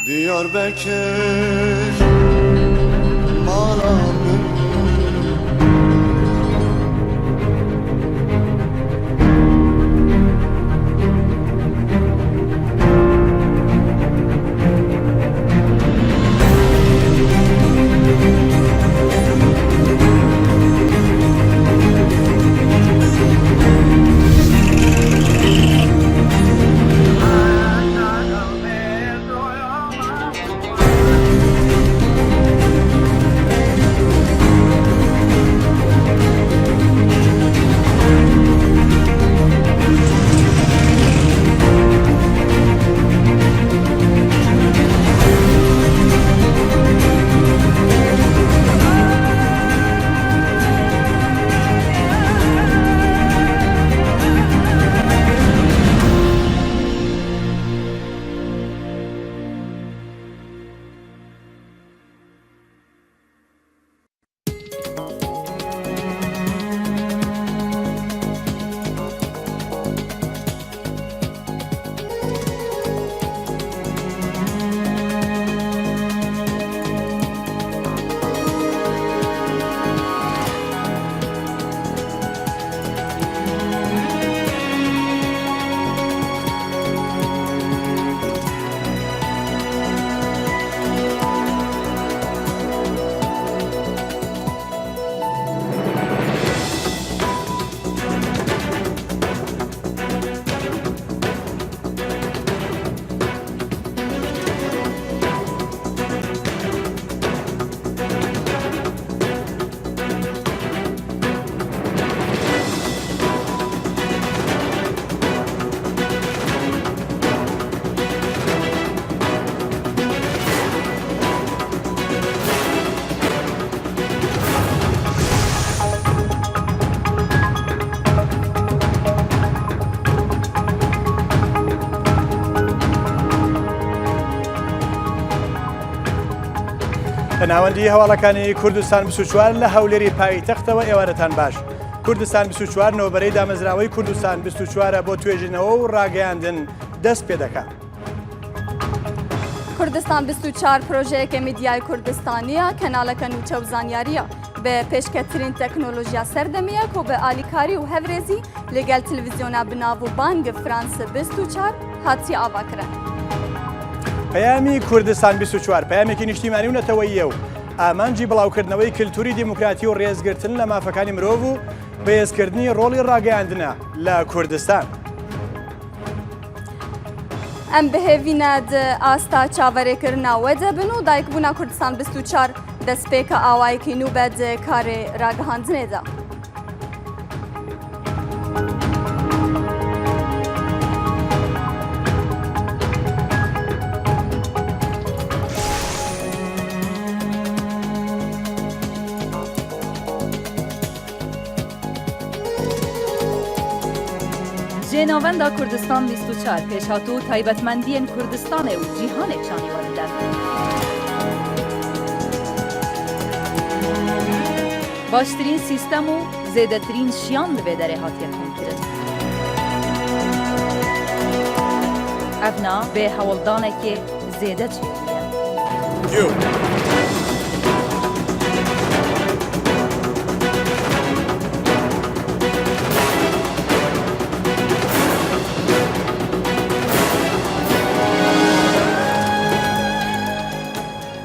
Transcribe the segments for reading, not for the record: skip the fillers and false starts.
Diyarbakır malamı ناوەندی هەواڵەکانی کوردستان 24 لە هەولێری پایتەختەوە ئێوارەتان باش. کوردستان 24 نۆبەرەی دامەزراوەی کوردستان 24 بۆ توێژینەوە و ڕاگەیاندن دەست پێ دەکات. کوردستان 24 پرۆژەیەکە میدیای کوردستانیە کەناڵەکە نوچە و زانیاریە بە پێشکەترین تەکنۆلۆژیا سەردەمیەک و بە ئالیکاری و هەورێزی لەگەڵ تەلەڤیزیۆنا بناو و بانگ فرانس 24 هاتی ئاواکران. پەیامی کوردستان 24 پەیامێکی نیشتیمانی و نەتەوەییە و ئامانجی بڵاوکردنەوەی کللتوری دیموکراتی و ڕێزگرتن لە مافەکانی مرۆڤ و بەهێزکردنی ڕۆڵی ڕاگەیاندنە لە کوردستان. ئەم بەهێڤینە ئاستا چاوەڕێکردنا وەدەبن و دایکبوونا کوردستان 24 دەستپێکە ئاوایەکی نو بەد کارێ ڕاگەهاندنێدا. جێناوەندا کوردستان 24 پێشهاتوو تایبەتمەندیên کوردستانê û cîhanê çanî werin der. باشترین سیستم و زیدترین شیان لبه داره هاتیه کنکرد. افنا به حوالدانه که زیده چیه.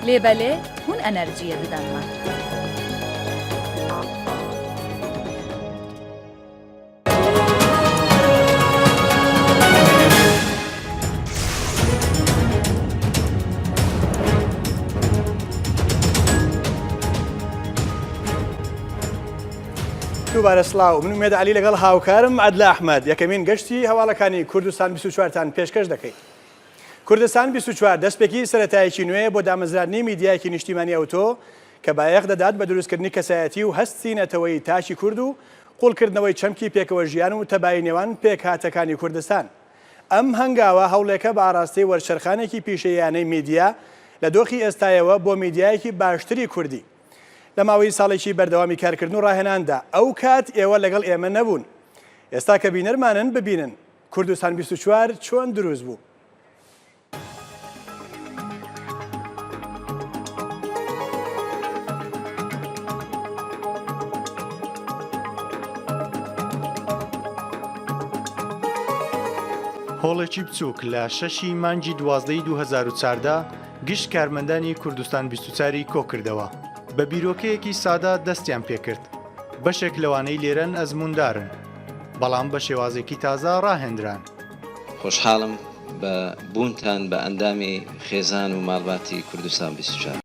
لێبەلێ هون ئەنەرژیە ددەنمە. دووبارە سڵاو، من ومێد عەلی لەگەڵ هاوکارم عەدلا ئەحمەد یەکەمین گەشتی هەواڵەکانی کوردستان 24تان پێشکەش دەکەین. کوردستان 24 دەستپێکی سەرەتایەکی نوێ بۆ دامەزراندنی میدیایەکی نیشتیمانی ئەوتۆ کە بایەخ دەدات بە دروستکردنی کەسایەتی و هەستی نەتەوەی تاشی کورد و قوڵکردنەوەی چەمکی پێکەوە ژیان و تەبایی نێوان پێکهاتەکانی کوردستان. ئەم هەنگاوە هەوڵێکە بە ئاراستەی وەرچەرخانێکی پیشەیانەی میدیا لە دۆخی ئێستایەوە بۆ میدیایەکی باشتری کوردی. لە ماوەی ساڵێکی بەردەوامی کارکردن و ڕاهێناندا ئەو کات ئێوە لەگەڵ ئێمە نەبوون. ئێستا کە بینەرمانن ببینن کوردستان 24 چۆن دروست بوو. هۆڵێکی بچووک لە 6 مانگی 12 2014 گشت کارمەندانی کوردستان 24 کۆکردەوە بە بیرۆکەیەکی سادە دەستیان پێکرد. بەشێک لەوانەی لێرەن ئەزموندارن، بەڵام بە شێوازێکی تازە ڕاهێنران. خۆشحاڵم بە بوونتان بە ئەندامی خێزان و ماڵباتی کوردستان 24.